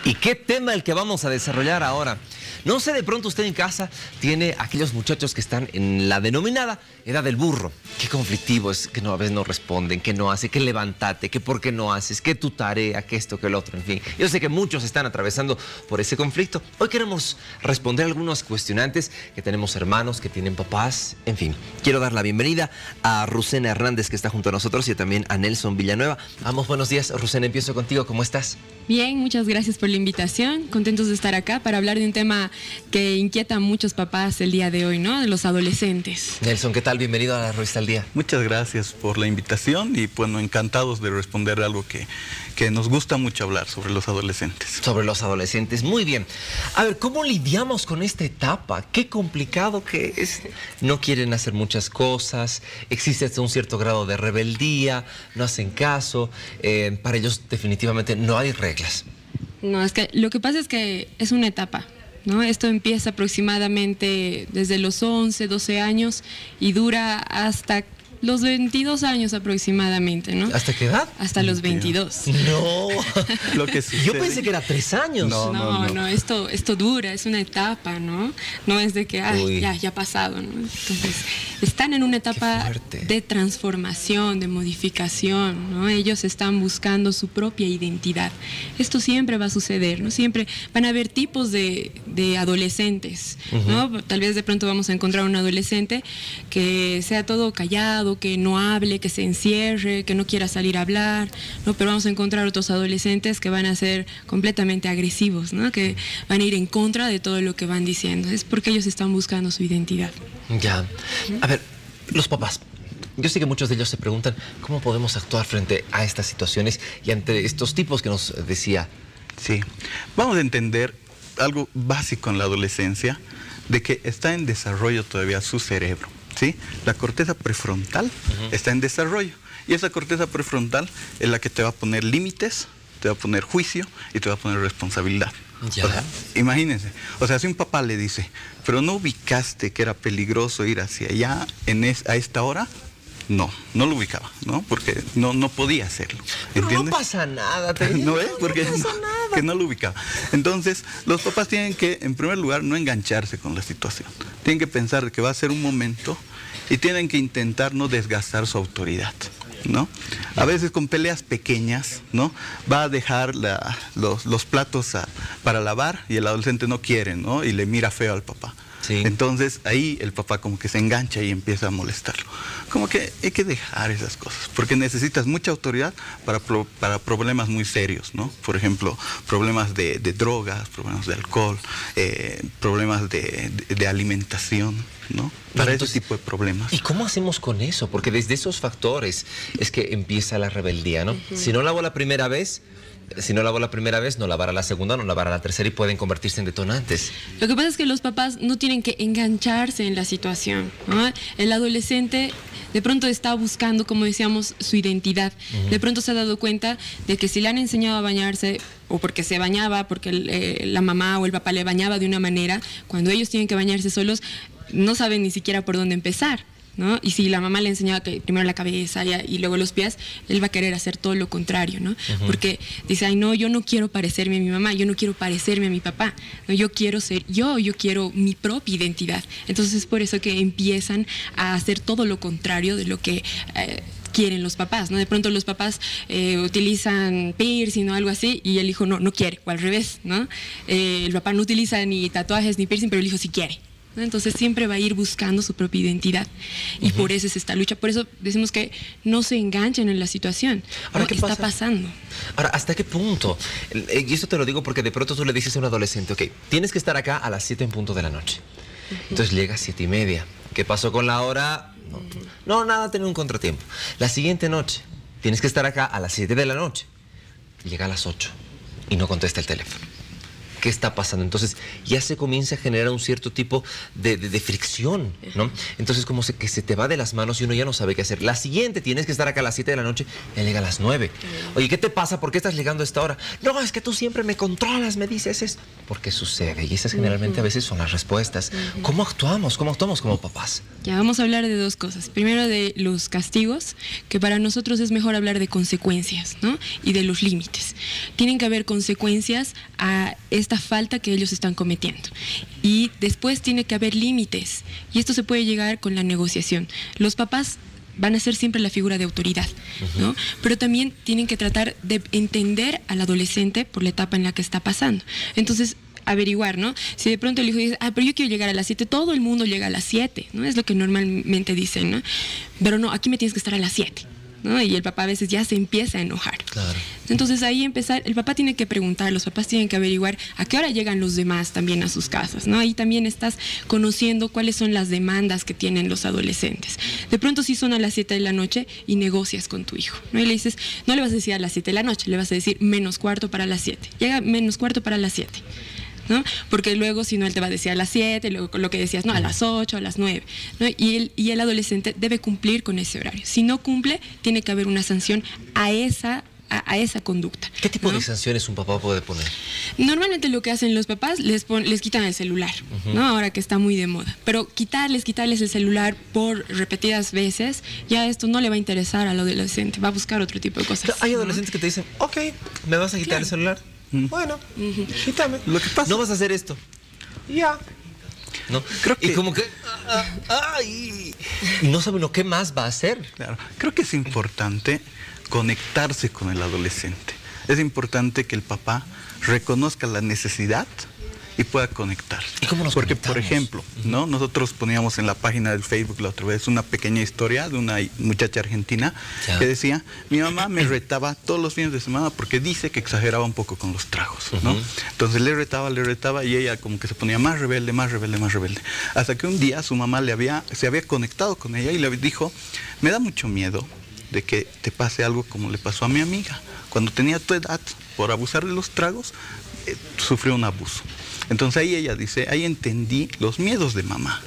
¿Y qué tema el que vamos a desarrollar ahora? No sé, de pronto usted en casa tiene aquellos muchachos que están en la denominada edad del burro. Qué conflictivo es, que no, a veces no responden, que no hace, que levántate, que por qué no haces, que tu tarea, que esto, que el otro, en fin. Yo sé que muchos están atravesando por ese conflicto. Hoy queremos responder algunos cuestionantes, que tenemos hermanos, que tienen papás, en fin. Quiero dar la bienvenida a Rusena Hernández, que está junto a nosotros, y también a Nelson Villanueva. Vamos, buenos días. Rusena, empiezo contigo. ¿Cómo estás? Bien, muchas gracias por la invitación. Contentos de estar acá para hablar de un tema que inquieta a muchos papás el día de hoy, ¿no? De los adolescentes. Nelson, ¿qué tal? Bienvenido a la Revista al Día. Muchas gracias por la invitación y bueno, encantados de responder algo que nos gusta mucho hablar sobre los adolescentes. Sobre los adolescentes, muy bien. A ver, ¿cómo lidiamos con esta etapa? Qué complicado que es. No quieren hacer muchas cosas, existe hasta un cierto grado de rebeldía, no hacen caso. Para ellos definitivamente no hay reglas. No, es que lo que pasa es que es una etapa, ¿no? Esto empieza aproximadamente desde los 11, 12 años y dura hasta los 22 años aproximadamente, ¿no? ¿Hasta qué edad? Hasta los 22. No. Lo que sucede... Yo pensé que era 3 años. No, esto dura, es una etapa, ¿no? No es de que, ya ha pasado, ¿no? Entonces, están en una etapa de transformación, de modificación, ¿no? Ellos están buscando su propia identidad. Esto siempre va a suceder, ¿no? Siempre van a haber tipos de adolescentes, ¿no? Tal vez de pronto vamos a encontrar un adolescente que sea todo callado, que no hable, que se encierre, que no quiera salir a hablar, ¿no? Pero vamos a encontrar otros adolescentes que van a ser completamente agresivos, ¿no? Que van a ir en contra de todo lo que van diciendo. Es porque ellos están buscando su identidad. Ya. A ver, los papás. Yo sé que muchos de ellos se preguntan cómo podemos actuar frente a estas situaciones y ante estos tipos que nos decía. Sí. Vamos a entender algo básico en la adolescencia, de que está en desarrollo todavía su cerebro. ¿Sí? La corteza prefrontal está en desarrollo y esa corteza prefrontal es la que te va a poner límites, te va a poner juicio y te va a poner responsabilidad. Ya. O sea, imagínense, o sea, si un papá le dice, pero no ubicaste que era peligroso ir hacia allá a esta hora, no lo ubicaba, ¿no? Porque no podía hacerlo, ¿entiendes? No pasa nada, ¿No es? Porque que no lo ubicaba. Entonces, los papás tienen que, en primer lugar, no engancharse con la situación. Tienen que pensar que va a ser un momento y tienen que intentar no desgastar su autoridad, ¿no? A veces con peleas pequeñas, ¿no? Va a dejar los platos para lavar y el adolescente no quiere, ¿no? Y le mira feo al papá. Sí. Entonces ahí el papá como que se engancha y empieza a molestarlo. Como que hay que dejar esas cosas, porque necesitas mucha autoridad para problemas muy serios, ¿no? Por ejemplo, problemas de drogas, problemas de alcohol, problemas de alimentación, ¿no? Para ese tipo de problemas. ¿Y cómo hacemos con eso? Porque desde esos factores es que empieza la rebeldía, ¿no? Si no lavo la primera vez... no lavará la segunda, no lavará la tercera y pueden convertirse en detonantes. Lo que pasa es que los papás no tienen que engancharse en la situación, ¿no? El adolescente de pronto está buscando, como decíamos, su identidad. De pronto se ha dado cuenta de que si le han enseñado a bañarse, o porque se bañaba, porque la mamá o el papá le bañaba de una manera, cuando ellos tienen que bañarse solos, no saben ni siquiera por dónde empezar, ¿no? Y si la mamá le enseñaba que primero la cabeza y luego los pies, él va a querer hacer todo lo contrario, ¿no? Porque dice, ay no, yo no quiero parecerme a mi mamá, yo no quiero parecerme a mi papá, no, yo quiero ser yo quiero mi propia identidad. Entonces es por eso que empiezan a hacer todo lo contrario de lo que quieren los papás, ¿no? De pronto los papás utilizan piercing o algo así y el hijo no quiere, o al revés, ¿no? El papá no utiliza ni tatuajes ni piercing, pero el hijo sí quiere. Entonces siempre va a ir buscando su propia identidad y por eso es esta lucha. Por eso decimos que no se enganchen en la situación. Ahora, ¿qué está pasando? Ahora, ¿hasta qué punto? Y esto te lo digo porque de pronto tú le dices a un adolescente, ok, tienes que estar acá a las 7 en punto de la noche. Entonces llega a 7:30. ¿Qué pasó con la hora? No, nada, tener un contratiempo. La siguiente noche, tienes que estar acá a las 7 de la noche. Llega a las 8 y no contesta el teléfono. qué está pasando. Entonces ya se comienza a generar un cierto tipo de fricción, ¿no? Entonces como que se te va de las manos y uno ya no sabe qué hacer. La siguiente, tienes que estar acá a las 7 de la noche, ya llega a las 9. Oye, ¿qué te pasa? ¿Por qué estás llegando a esta hora? No, es que tú siempre me controlas, me dices esto. Porque sucede, y esas generalmente a veces son las respuestas. ¿Cómo actuamos? ¿Cómo actuamos como papás? Ya vamos a hablar de dos cosas. Primero de los castigos, que para nosotros es mejor hablar de consecuencias, ¿no? Y de los límites. Tienen que haber consecuencias a esta falta que ellos están cometiendo. Y después tiene que haber límites. Y esto se puede llegar con la negociación. Los papás van a ser siempre la figura de autoridad, ¿no? Pero también tienen que tratar de entender al adolescente por la etapa en la que está pasando. Entonces, averiguar, ¿no? Si de pronto el hijo dice, pero yo quiero llegar a las 7, todo el mundo llega a las 7, ¿no? Es lo que normalmente dicen, ¿no? Pero no, aquí me tienes que estar a las 7, ¿no? Y el papá a veces ya se empieza a enojar. Claro. Entonces ahí el papá tiene que preguntar, los papás tienen que averiguar a qué hora llegan los demás también a sus casas, ¿no? Ahí también estás conociendo cuáles son las demandas que tienen los adolescentes. De pronto sí son a las 7 de la noche y negocias con tu hijo, ¿no? Y le dices, no le vas a decir a las 7 de la noche, le vas a decir menos cuarto para las 7. Llega menos cuarto para las 7. ¿No? Porque luego si no él te va a decir a las 7, luego lo que decías, no, a las 8, a las 9, ¿no? Y el adolescente debe cumplir con ese horario. Si no cumple, tiene que haber una sanción a esa conducta. ¿Qué tipo, ¿no?, de sanciones un papá puede poner? Normalmente lo que hacen los papás, les quitan el celular, ¿no? Ahora que está muy de moda. Pero quitarles el celular por repetidas veces, ya esto no le va a interesar al adolescente, va a buscar otro tipo de cosas. Claro, hay adolescentes, ¿no?, que te dicen, ok, ¿me vas a quitar el celular? Bueno, quítame. Lo que pasa, no vas a hacer esto. Ya. ¿No? Creo que... Y como que... y no sabe uno qué más va a hacer. Claro. Creo que es importante conectarse con el adolescente. Es importante que el papá reconozca la necesidad y pueda conectarse. ¿Y cómo nos Porque, conectamos? por ejemplo, ¿no?, nosotros poníamos en la página del Facebook la otra vez una pequeña historia de una muchacha argentina que decía, mi mamá me retaba todos los fines de semana porque dice que exageraba un poco con los tragos, ¿no? Entonces le retaba y ella como que se ponía más rebelde. Hasta que un día su mamá se había conectado con ella y le dijo, me da mucho miedo de que te pase algo como le pasó a mi amiga. Cuando tenía tu edad, por abusar de los tragos, sufrió un abuso. Entonces ahí ella dice, ahí entendí los miedos de mamá.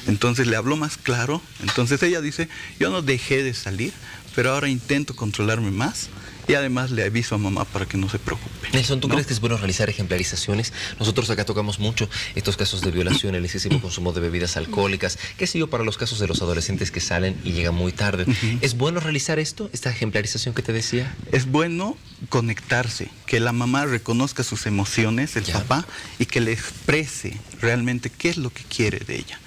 Entonces le habló más claro. Entonces ella dice, yo no dejé de salir, pero ahora intento controlarme más. Y además le aviso a mamá para que no se preocupe. Nelson, ¿tú crees que es bueno realizar ejemplarizaciones? Nosotros acá tocamos mucho estos casos de violación, el excesivo consumo de bebidas alcohólicas, qué sé yo, para los casos de los adolescentes que salen y llegan muy tarde. ¿Es bueno realizar esta ejemplarización que te decía? Es bueno conectarse, que la mamá reconozca sus emociones, el papá, y que le exprese realmente qué es lo que quiere de ella,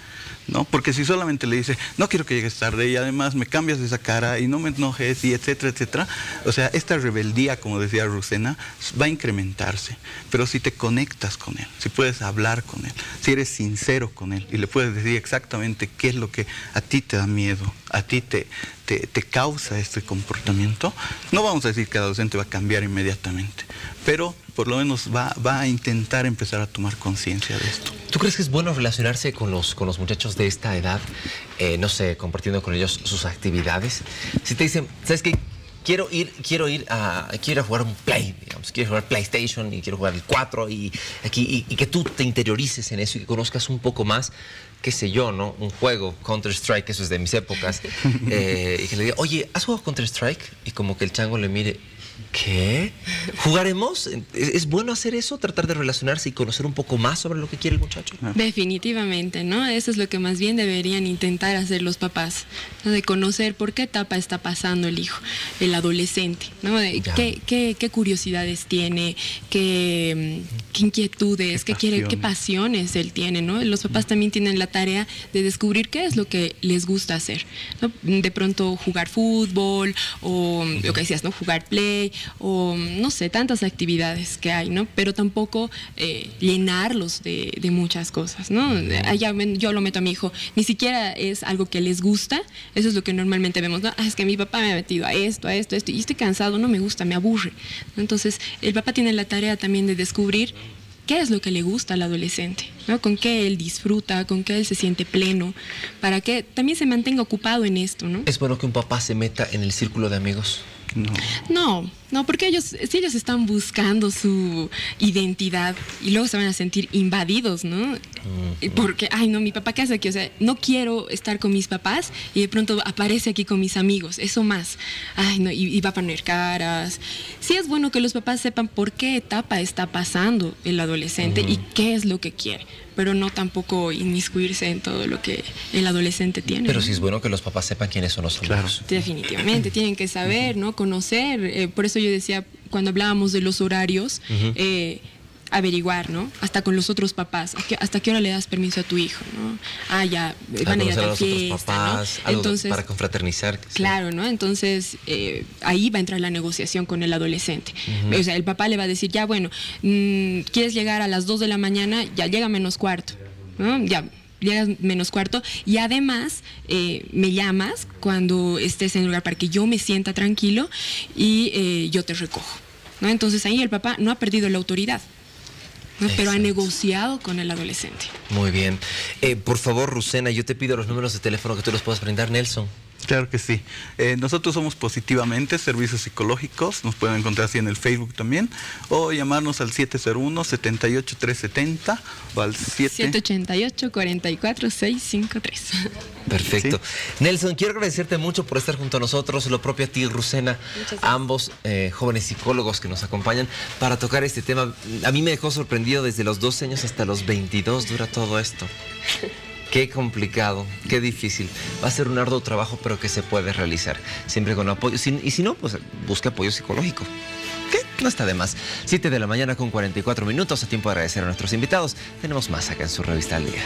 ¿no? Porque si solamente le dice, no quiero que llegues tarde y además me cambias de esa cara y no me enojes y etcétera, etcétera, o sea, esta rebeldía, como decía Rusena, va a incrementarse. Pero si te conectas con él, si puedes hablar con él, si eres sincero con él y le puedes decir exactamente qué es lo que a ti te da miedo, a ti te causa este comportamiento, no vamos a decir que el adolescente va a cambiar inmediatamente, pero por lo menos va a intentar empezar a tomar conciencia de esto. ¿Tú crees que es bueno relacionarse con los muchachos de esta edad, no sé, compartiendo con ellos sus actividades? Si te dicen, ¿sabes qué? Quiero ir a jugar un Play, digamos, quiero jugar PlayStation y quiero jugar el 4 y que tú te interiorices en eso y que conozcas un poco más, qué sé yo, ¿no? Un juego, Counter-Strike, eso es de mis épocas, y que le diga, oye, ¿has jugado Counter-Strike? Y como que el chango le mire, ¿qué? ¿Jugaremos? ¿Es bueno hacer eso? ¿Tratar de relacionarse y conocer un poco más sobre lo que quiere el muchacho? Definitivamente, ¿no? Eso es lo que más bien deberían intentar hacer los papás, ¿no? De conocer por qué etapa está pasando el hijo, el adolescente, ¿no? De qué curiosidades tiene, qué inquietudes, qué pasiones él tiene, ¿no? Los papás también tienen la tarea de descubrir qué es lo que les gusta hacer, ¿no? De pronto jugar fútbol o lo que decías, ¿no? Jugar Play o no sé, tantas actividades que hay, ¿no? Pero tampoco llenarlos de muchas cosas, ¿no? Allá yo lo meto a mi hijo, ni siquiera es algo que les gusta, eso es lo que normalmente vemos, ¿no? Es que mi papá me ha metido a esto, y estoy cansado, no me gusta, me aburre, ¿no? Entonces, el papá tiene la tarea también de descubrir qué es lo que le gusta al adolescente, ¿no? Con qué él disfruta, con qué él se siente pleno, para que también se mantenga ocupado en esto, ¿no? ¿Es bueno que un papá se meta en el círculo de amigos? No, porque si ellos están buscando su identidad y luego se van a sentir invadidos, ¿no? Porque, ay, no, mi papá, ¿qué hace aquí? O sea, no quiero estar con mis papás y de pronto aparece aquí con mis amigos, eso más. Ay, no, y va a poner caras. Sí es bueno que los papás sepan por qué etapa está pasando el adolescente y qué es lo que quiere, pero no tampoco inmiscuirse en todo lo que el adolescente tiene. Pero ¿no? sí es bueno que los papás sepan quiénes son los amigos. Definitivamente, tienen que saber, ¿no? Conocer. Por eso yo decía, cuando hablábamos de los horarios, averiguar, ¿no? Hasta con los otros papás. ¿Hasta qué hora le das permiso a tu hijo, no? Ah, ya, van a ir a tal fiesta, papás, ¿no? Entonces, para confraternizar. Claro, ¿no? Entonces, ahí va a entrar la negociación con el adolescente. O sea, el papá le va a decir, ya, bueno, ¿quieres llegar a las 2 de la mañana? Ya, llega menos cuarto, ¿no? Ya, llegas menos cuarto y además me llamas cuando estés en el lugar para que yo me sienta tranquilo y yo te recojo, ¿no? Entonces ahí el papá no ha perdido la autoridad, ¿no? Pero ha negociado con el adolescente. Muy bien. Por favor, Rucena, yo te pido los números de teléfono que tú los puedas brindar, Nelson. Claro que sí. Nosotros somos Positivamente Servicios Psicológicos, nos pueden encontrar así en el Facebook también, o llamarnos al 701-78370 o al 788-44-653. Perfecto. ¿Sí? Nelson, quiero agradecerte mucho por estar junto a nosotros, lo propio a ti, Rucena, ambos jóvenes psicólogos que nos acompañan para tocar este tema. A mí me dejó sorprendido desde los 12 años hasta los 22 dura todo esto. Qué complicado, qué difícil. Va a ser un arduo trabajo, pero que se puede realizar. Siempre con apoyo. Y si no, pues busque apoyo psicológico. ¿Qué? No está de más. 7 de la mañana con 44 minutos. A tiempo de agradecer a nuestros invitados. Tenemos más acá en su revista al día.